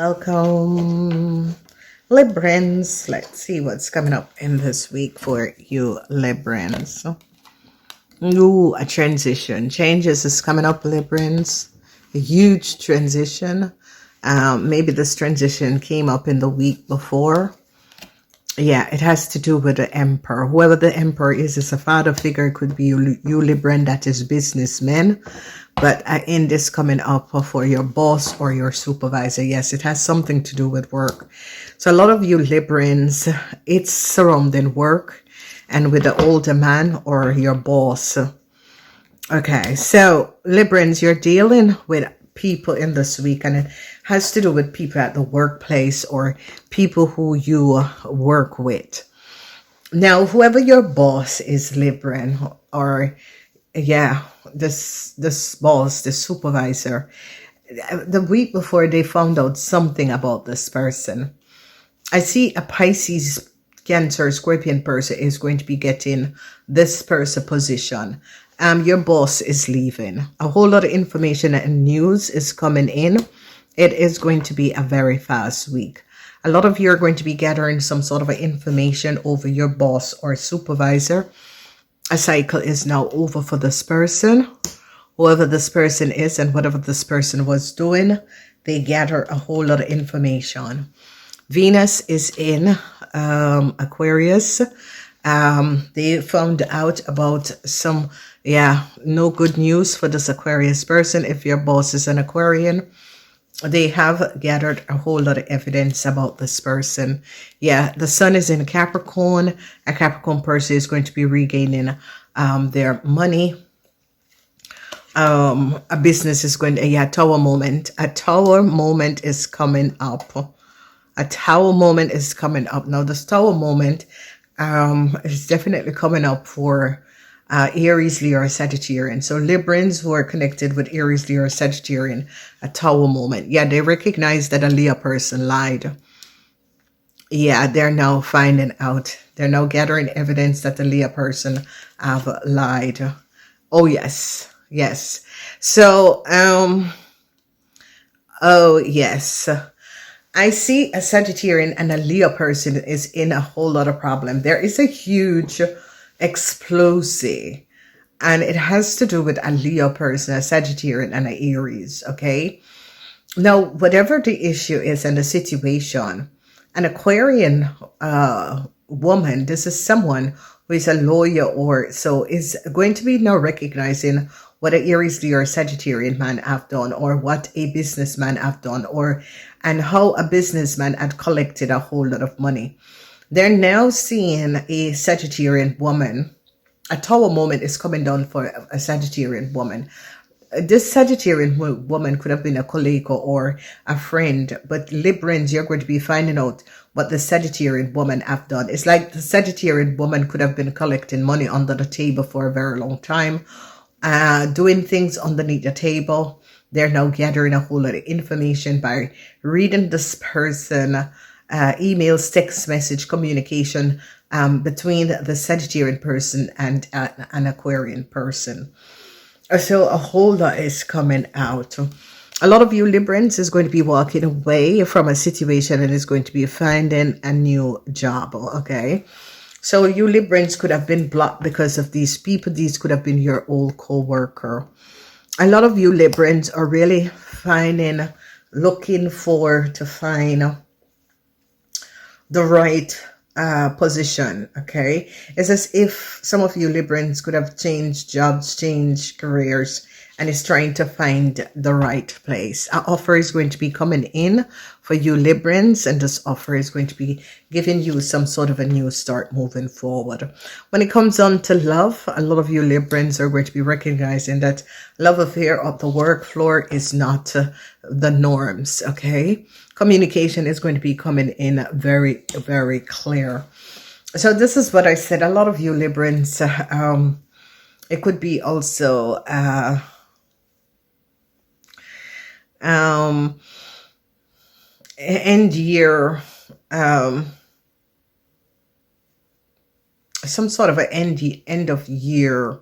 Welcome, Librans. Let's see what's coming up in this week for you, Librans. Ooh, a transition. Changes is coming up, Librans. A huge transition. Maybe this transition came up in the week before. Yeah, it has to do with the emperor. Whoever the emperor is a father figure. It could be you Libran, that is businessmen. But in this coming up for your boss or your supervisor, yes, it has something to do with work. So a lot of you Librans, it's surrounding work and with the older man or your boss. Okay, so Librans, you're dealing with people in this week, and it has to do with people at the workplace or people who you work with. Now, whoever your boss is, Libran, or yeah, this boss, the supervisor, the week before they found out something about this person. I see a Pisces, Cancer, Scorpion person is going to be getting this person position. Your boss is leaving. A whole lot of information and news is coming in. It is going to be a very fast week. A lot of you are going to be gathering some sort of information over your boss or supervisor. A cycle is now over for this person. Whoever this person is and whatever this person was doing, they gather a whole lot of information. Venus is in Aquarius. They found out about some, no good news for this Aquarius person. If your boss is an Aquarian, they have gathered a whole lot of evidence about this person. Yeah, the sun is in Capricorn. A Capricorn person is going to be regaining their money. A business is going to, tower moment. A tower moment is coming up. A tower moment is coming up. Now, this tower moment is definitely coming up for Aries, Leo, or Sagittarian. So Librans who are connected with Aries, Leo, or Sagittarian, a tower moment. Yeah, they recognize that a Leo person lied. Yeah, they're now finding out. They're now gathering evidence that the Leo person have lied. Oh, yes. Yes. So, oh, yes. I see a Sagittarian and a Leo person is in a whole lot of problem. There is a huge explosive, and it has to do with a Leo person, a Sagittarian, and an Aries. Okay. Now, whatever the issue is and the situation, an Aquarian woman, this is someone who is a lawyer or so, is going to be now recognizing what an Aries, Leo, or Sagittarian man have done, or what a businessman have done, and how a businessman had collected a whole lot of money. They're now seeing a Sagittarian woman. A tower moment is coming down for a Sagittarian woman. This Sagittarian woman could have been a colleague or a friend, but Librans, you're going to be finding out what the Sagittarian woman have done. It's like the Sagittarian woman could have been collecting money under the table for a very long time, doing things underneath the table. They're now gathering a whole lot of information by reading this person, emails, text message, communication between the Sagittarian person and an Aquarian person. So a whole lot is coming out. A lot of you Librans is going to be walking away from a situation and is going to be finding a new job. Okay. So you Librans could have been blocked because of these people. These could have been your old co-worker. A lot of you Librans are really looking to find the right position. Okay. It's as if some of you Librans could have changed jobs, changed careers, and is trying to find the right place. An offer is going to be coming in for you Librans, and this offer is going to be giving you some sort of a new start moving forward. When it comes on to love, a lot of you Librans are going to be recognizing that love affair of the work floor is not the norms. Okay. Communication is going to be coming in very, very clear. So this is what I said. A lot of you Librans, it could be also end year, some sort of an end of year,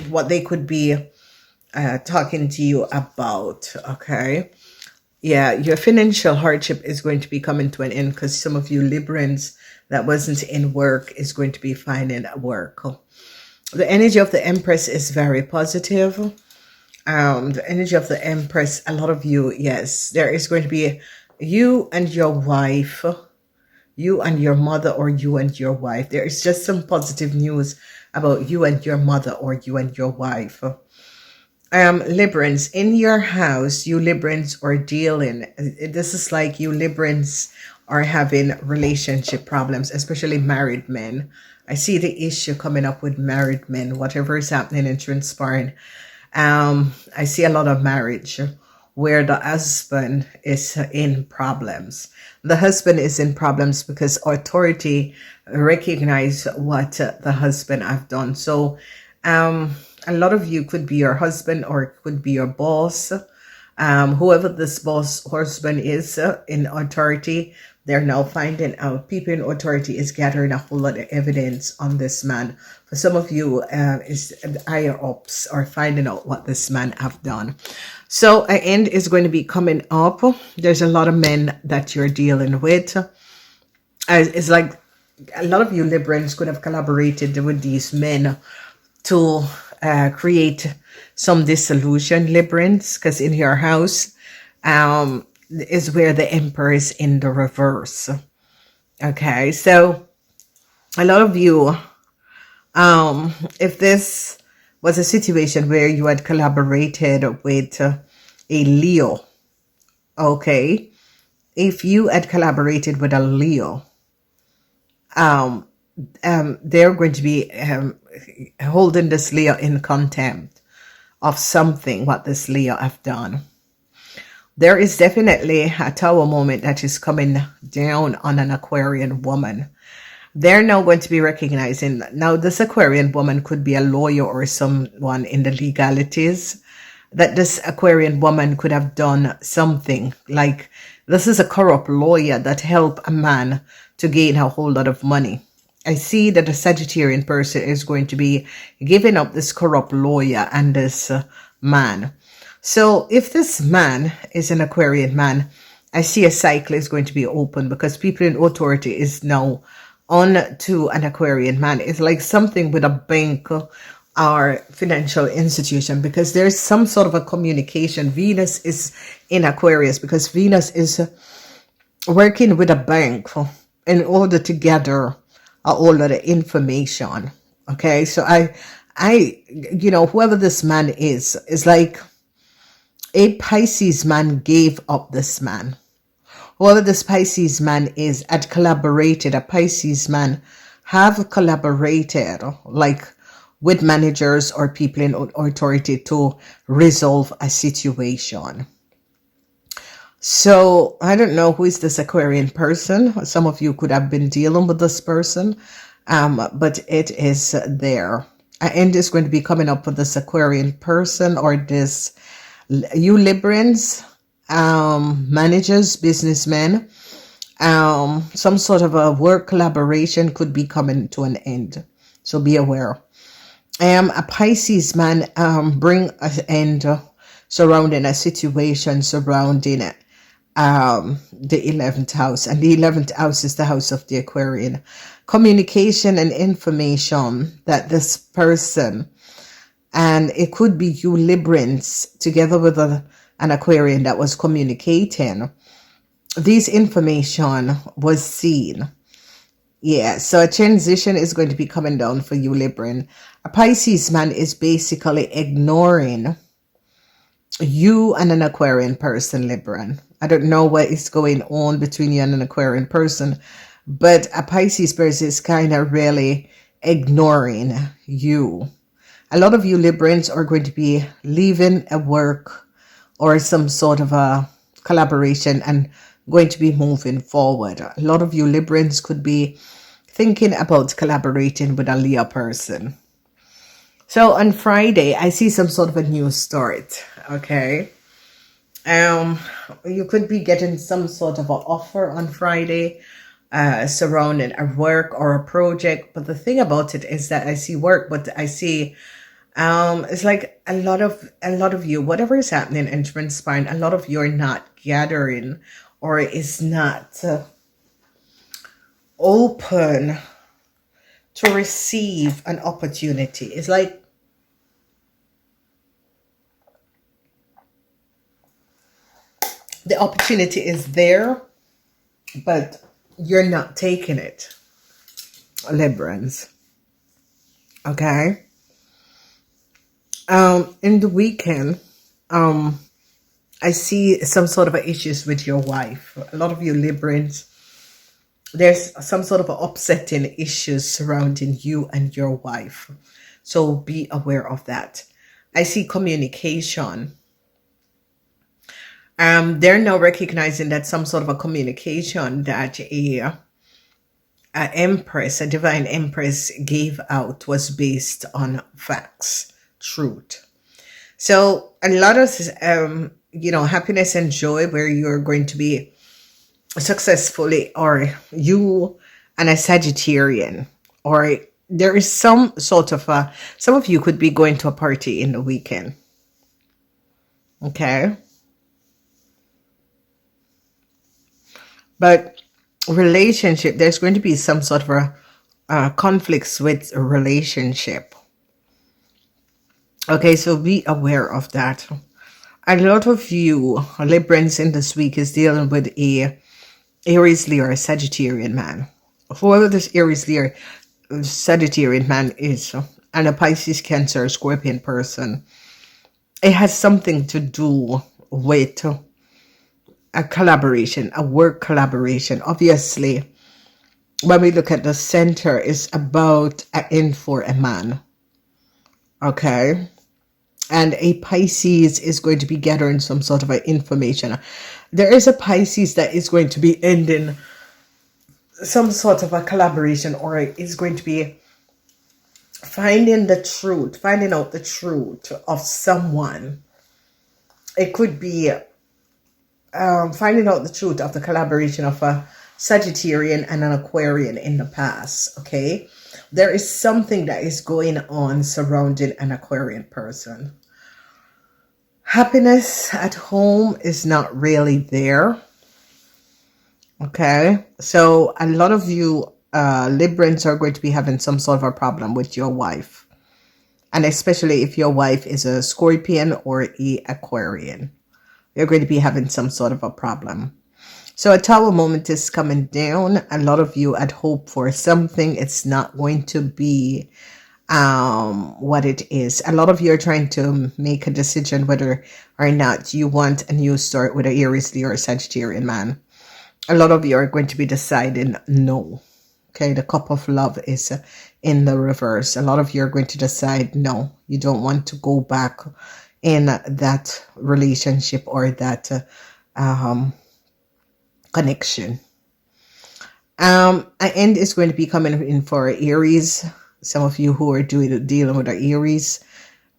what they could be talking to you about. Okay. Yeah, your financial hardship is going to be coming to an end because some of you Librans that wasn't in work is going to be finding work. The energy of the Empress is very positive. The energy of the Empress, a lot of you, yes, there is going to be you and your wife, you and your mother, or you and your wife. There is just some positive news about you and your mother or you and your wife. Librans, in your house, you Librans are dealing, this is like you Librans are having relationship problems, especially married men. I see the issue coming up with married men, whatever is happening and transpiring. I see a lot of marriage where the husband is in problems. The husband is in problems because authority recognize what the husband have done. So, a lot of you could be your husband or it could be your boss. Whoever this boss husband is in authority, they're now finding out. People in authority is gathering a whole lot of evidence on this man. For some of you, is higher ups are finding out what this man have done. So an end is going to be coming up. There's a lot of men that you're dealing with. It's like a lot of you Librans could have collaborated with these men to create some dissolution, Librans, because in your house is where the Emperor is in the reverse. Okay, so a lot of you, if this was a situation where you had collaborated with a Leo, okay, if you had collaborated with a Leo, they're going to be holding this Leo in contempt of something what this Leo have done. There is definitely a tower moment that is coming down on an Aquarian woman. They're now going to be recognizing, now this Aquarian woman could be a lawyer or someone in the legalities, that this Aquarian woman could have done something like, this is a corrupt lawyer that helped a man to gain a whole lot of money. I see that the Sagittarian person is going to be giving up this corrupt lawyer and this man. So if this man is an Aquarian man, I see a cycle is going to be open because people in authority is now on to an Aquarian man. It's like something with a bank or financial institution because there's some sort of a communication. Venus is in Aquarius because Venus is working with a bank in order to gather all of the information. Okay, so I, you know, whoever this man is like a Pisces man gave up this man. Whoever this Pisces man is had collaborated. A Pisces man have collaborated like with managers or people in authority to resolve a situation. So I don't know who is this Aquarian person. Some of you could have been dealing with this person, but it is there. An end is going to be coming up with this Aquarian person or this, you Librans, managers, businessmen, some sort of a work collaboration could be coming to an end. So be aware. A Pisces man bring an end surrounding a situation surrounding it. The 11th house, and the 11th house is the house of the Aquarian. Communication and information that this person, and it could be you Librans together with an Aquarian that was communicating, this information was seen. Yeah, so a transition is going to be coming down for you Libran. A Pisces man is basically ignoring you and an Aquarian person, Libran. I don't know what is going on between you and an Aquarian person, but a Pisces person is kind of really ignoring you. A lot of you Librans are going to be leaving a work or some sort of a collaboration and going to be moving forward. A lot of you Librans could be thinking about collaborating with a Leo person. So on Friday, I see some sort of a new start. Okay. You could be getting some sort of an offer on Friday surrounding a work or a project. But the thing about it is that I see work, but I see It's like a lot of you, whatever is happening and transpiring, a lot of you are not gathering or is not open to receive an opportunity. It's like the opportunity is there, but you're not taking it, Librans. Okay. In the weekend, I see some sort of issues with your wife. A lot of you Librans, there's some sort of upsetting issues surrounding you and your wife. So be aware of that. I see communication. They're now recognizing that some sort of a communication that a divine empress gave out was based on facts, truth. So a lot of happiness and joy where you're going to be successfully, or you and a Sagittarian, or there is some sort of some of you could be going to a party in the weekend. Okay. But relationship, there's going to be some sort of conflicts with a relationship. Okay, so be aware of that. A lot of you Librans in this week is dealing with a Aries, Leo, or Sagittarian man. Whoever this Aries, Leo, Sagittarian man is, and a Pisces, Cancer, Scorpion person, it has something to do with a collaboration, a work collaboration. Obviously, when we look at the center, it's about an end for a man. Okay. And a Pisces is going to be gathering some sort of information. There is a Pisces that is going to be ending some sort of a collaboration, or is going to be finding out the truth of someone. It could be finding out the truth of the collaboration of a Sagittarian and an Aquarian in the past. Okay. There is something that is going on surrounding an Aquarian person. Happiness at home is not really there. Okay. So a lot of you Librans are going to be having some sort of a problem with your wife. And especially if your wife is a Scorpion or a Aquarian, you're going to be having some sort of a problem. So a Tower moment is coming down. A lot of you had hoped for something. It's not going to be what it is. A lot of you are trying to make a decision whether or not you want a new start with an Aries, Leo, or Sagittarian man. A lot of you are going to be deciding no. Okay, the Cup of Love is in the reverse. A lot of you are going to decide no. You don't want to go back in that relationship or that connection. An end is going to be coming in for Aries. Some of you who are dealing with an Aries,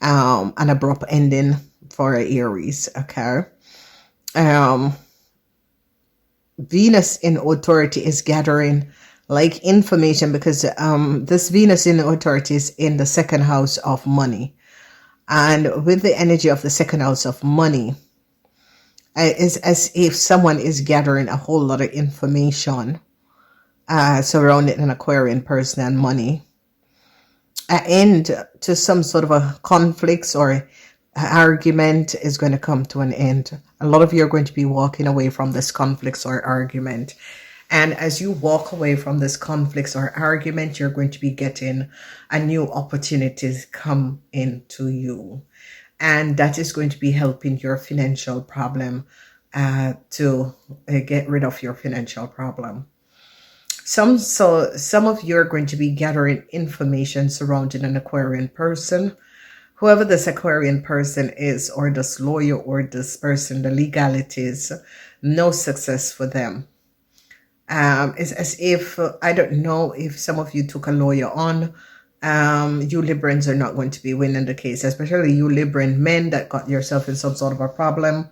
an abrupt ending for Aries. Okay. Venus in authority is gathering like information, because this Venus in authority is in the second house of money, and with the energy of the second house of money, it's as if someone is gathering a whole lot of information surrounding an Aquarian person and money. An end to some sort of a conflicts or argument is going to come to an end. A lot of you are going to be walking away from this conflicts or argument. And as you walk away from this conflicts or argument, you're going to be getting a new opportunities come into you. And that is going to be helping your financial problem to get rid of your financial problem. Some of you are going to be gathering information surrounding an Aquarian person. Whoever this Aquarian person is, or this lawyer or this person, the legalities, no success for them. It's as if, I don't know if some of you took a lawyer on. You Librans are not going to be winning the case, especially you Libran men that got yourself in some sort of a problem.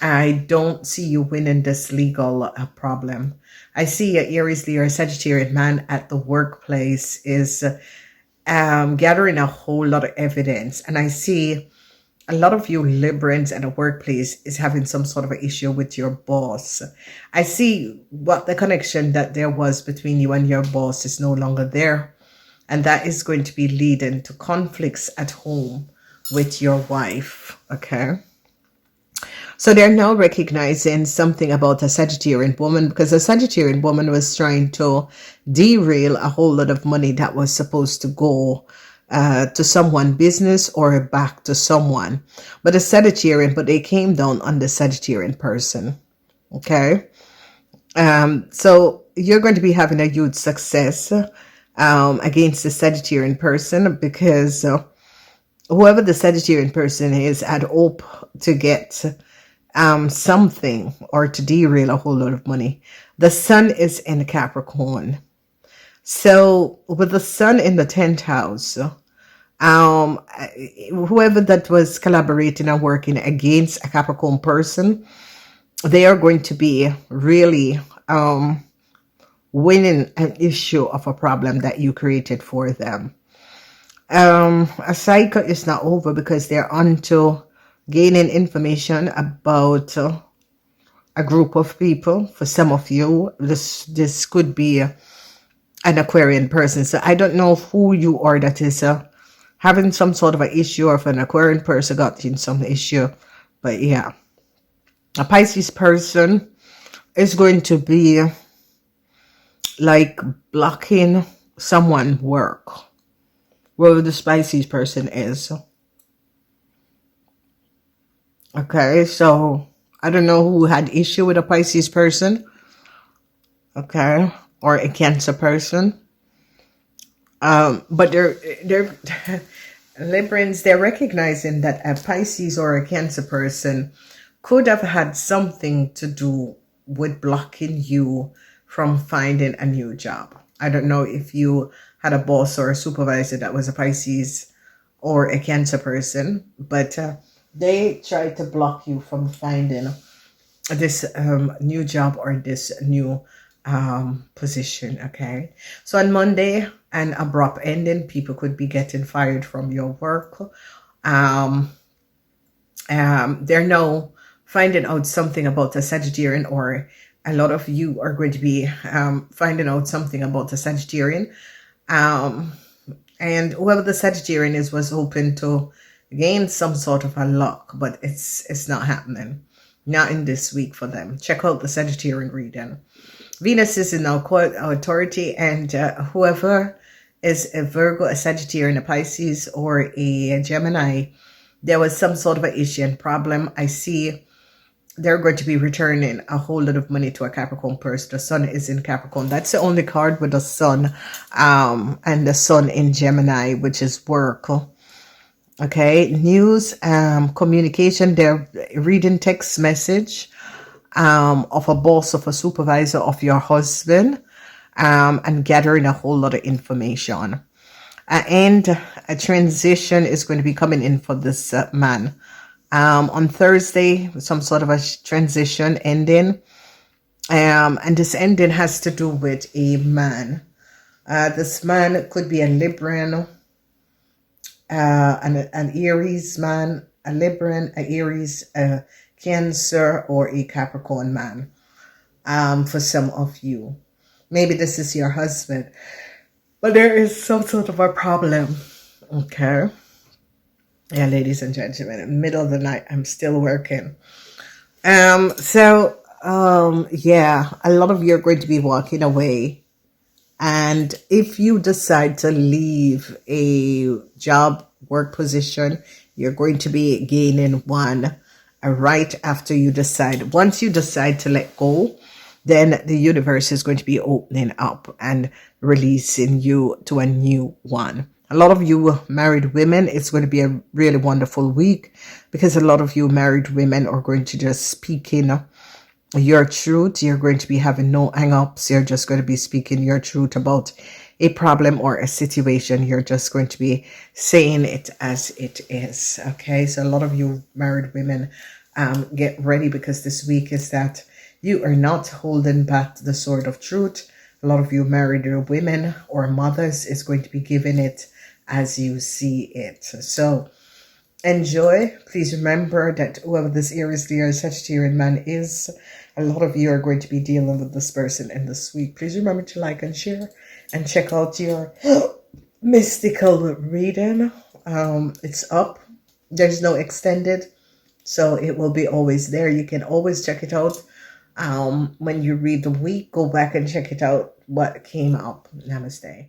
I don't see you winning this legal problem. I see a Aries, Leo, or Sagittarian man at the workplace is gathering a whole lot of evidence. And I see a lot of you Librans at a workplace is having some sort of an issue with your boss. I see what the connection that there was between you and your boss is no longer there. And that is going to be leading to conflicts at home with your wife. Okay. So they're now recognizing something about a Sagittarian woman, because a Sagittarian woman was trying to derail a whole lot of money that was supposed to go to someone business or back to someone. But they came down on the Sagittarian person. Okay. So you're going to be having a huge success against the Sagittarian person, because whoever the Sagittarian person is had hope to get something or to derail a whole lot of money. The sun is in Capricorn. So with the sun in the 10th house, whoever that was collaborating and working against a Capricorn person, they are going to be really winning an issue of a problem that you created for them. A cycle is not over, because they're on to gaining information about a group of people. For some of you, this could be an Aquarian person. So I don't know who you are that is having some sort of an issue, or if an Aquarian person got in some issue. But yeah, a Pisces person is going to be like blocking someone's work, whoever the Pisces person is. Okay, so I don't know who had issue with a Pisces person. Okay, or a Cancer person. But they're Librans, they're recognizing that a Pisces or a Cancer person could have had something to do with blocking you from finding a new job. I don't know if you had a boss or a supervisor that was a Pisces or a Cancer person, but they tried to block you from finding this new job or this new position. Okay, so on Monday, an abrupt ending. People could be getting fired from your work. They're now finding out something about a Sagittarian, or a lot of you are going to be finding out something about a Sagittarian. And whoever the Sagittarian is was hoping to gain some sort of a luck, but it's not happening. Not in this week for them. Check out the Sagittarian reading. Venus is in our authority, and whoever is a Virgo, a Sagittarian, a Pisces, or a Gemini, there was some sort of an issue and problem. I see they're going to be returning a whole lot of money to a Capricorn person. The sun is in Capricorn. That's the only card with the sun, and the sun in Gemini, which is work. Okay, news, communication. They're reading text message of a boss, of a supervisor, of your husband, and gathering a whole lot of information. And a transition is going to be coming in for this man. On Thursday, some sort of a transition ending. And this ending has to do with a man. This man could be a Libran, an Aries man, a Libran, a Aries, a Cancer, or a Capricorn man. For some of you, maybe this is your husband, but there is some sort of a problem. Okay, yeah, ladies and gentlemen, in the middle of the night, I'm still working. Yeah, a lot of you are going to be walking away. And if you decide to leave a job, work position, you're going to be gaining one right after you decide. Once you decide to let go, then the universe is going to be opening up and releasing you to a new one. A lot of you married women, it's going to be a really wonderful week, because a lot of you married women are going to just speak in your truth. You're going to be having no hang-ups. You're just going to be speaking your truth about a problem or a situation. You're just going to be saying it as it is. Okay, so a lot of you married women, get ready, because this week is that you are not holding back the sword of truth. A lot of you married women or mothers is going to be giving it as you see it. So enjoy. Please remember that whoever this Aries, Leo, Sagittarian man is, a lot of you are going to be dealing with this person in this week. Please remember to like and share and check out your mystical reading. It's up. There's no extended, so it will be always there. You can always check it out. When you read the week, go back and check it out what came up. Namaste.